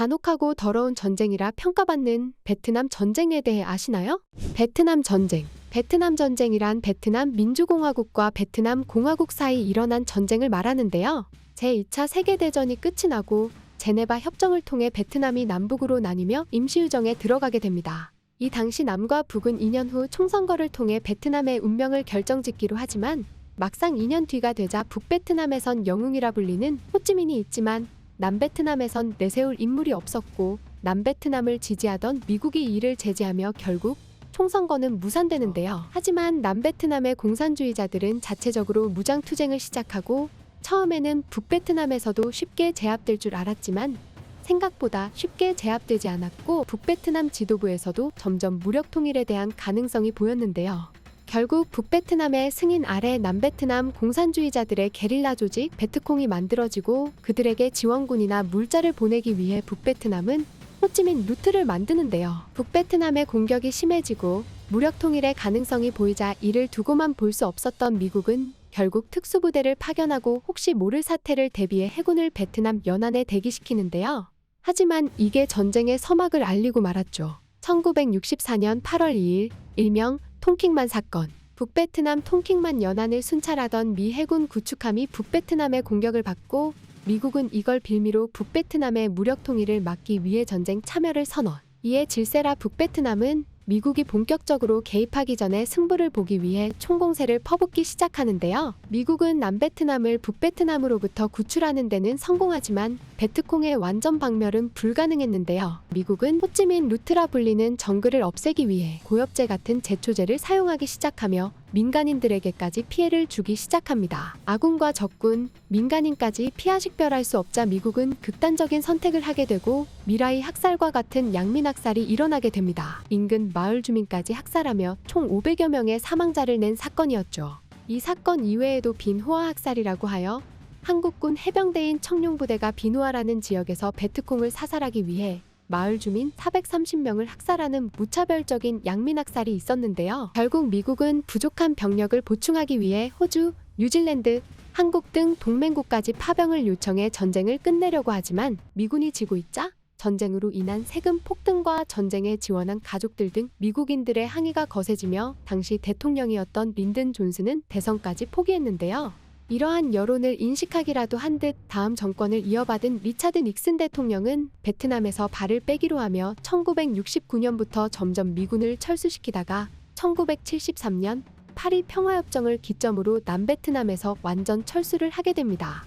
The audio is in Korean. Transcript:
잔혹하고 더러운 전쟁이라 평가받는 베트남 전쟁에 대해 아시나요? 베트남 전쟁. 베트남 전쟁이란 베트남 민주공화국과 베트남 공화국 사이 일어난 전쟁을 말하는데요. 제2차 세계대전이 끝이 나고 제네바 협정을 통해 베트남이 남북으로 나뉘며 임시휴정에 들어가게 됩니다. 이 당시 남과 북은 2년 후 총선거를 통해 베트남의 운명을 결정짓기로 하지만 막상 2년 뒤가 되자 북베트남에선 영웅이라 불리는 호찌민이 있지만 남베트남에선 내세울 인물이 없었고 남베트남을 지지하던 미국이 이를 제지하며 결국 총선거는 무산되는데요. 하지만 남베트남의 공산주의자들은 자체적으로 무장투쟁을 시작하고 처음에는 북베트남에서도 쉽게 제압될 줄 알았지만 생각보다 쉽게 제압되지 않았고 북베트남 지도부에서도 점점 무력 통일에 대한 가능성이 보였는데요. 결국 북베트남의 승인 아래 남베트남 공산주의자들의 게릴라 조직 베트콩이 만들어지고 그들에게 지원군이나 물자를 보내기 위해 북베트남은 호찌민 루트를 만드는데요. 북베트남의 공격이 심해지고 무력 통일의 가능성이 보이자 이를 두고만 볼 수 없었던 미국은 결국 특수부대를 파견하고 혹시 모를 사태를 대비해 해군을 베트남 연안에 대기시키는데요. 하지만 이게 전쟁의 서막을 알리고 말았죠. 1964년 8월 2일 일명 통킹만 사건. 북베트남 통킹만 연안을 순찰하던 미 해군 구축함이 북베트남의 공격을 받고 미국은 이걸 빌미로 북베트남의 무력 통일을 막기 위해 전쟁 참여를 선언. 이에 질세라 북베트남은 미국이 본격적으로 개입하기 전에 승부를 보기 위해 총공세를 퍼붓기 시작하는데요. 미국은 남베트남을 북베트남으로부터 구출하는 데는 성공하지만 베트콩의 완전 박멸은 불가능했는데요. 미국은 호찌민 루트라 불리는 정글을 없애기 위해 고엽제 같은 제초제를 사용하기 시작하며 민간인들에게까지 피해를 주기 시작합니다. 아군과 적군, 민간인까지 피하식별할 수 없자 미국은 극단적인 선택을 하게 되고 미라이 학살과 같은 양민학살이 일어나게 됩니다. 인근 마을 주민까지 학살하며 총 500여 명의 사망자를 낸 사건이었죠. 이 사건 이외에도 빈호아 학살이라고 하여 한국군 해병대인 청룡부대가 빈호아라는 지역에서 베트콩을 사살하기 위해 마을 주민 430명을 학살하는 무차별적인 양민학살이 있었는데요. 결국 미국은 부족한 병력을 보충하기 위해 호주, 뉴질랜드, 한국 등 동맹국까지 파병을 요청해 전쟁을 끝내려고 하지만 미군이 지고 있자 전쟁으로 인한 세금 폭등과 전쟁에 지원한 가족들 등 미국인들의 항의가 거세지며 당시 대통령이었던 린든 존슨은 대선까지 포기했는데요. 이러한 여론을 인식하기라도 한 듯 다음 정권을 이어받은 리차드 닉슨 대통령은 베트남에서 발을 빼기로 하며 1969년부터 점점 미군을 철수시키다가 1973년 파리 평화협정을 기점으로 남베트남에서 완전 철수를 하게 됩니다.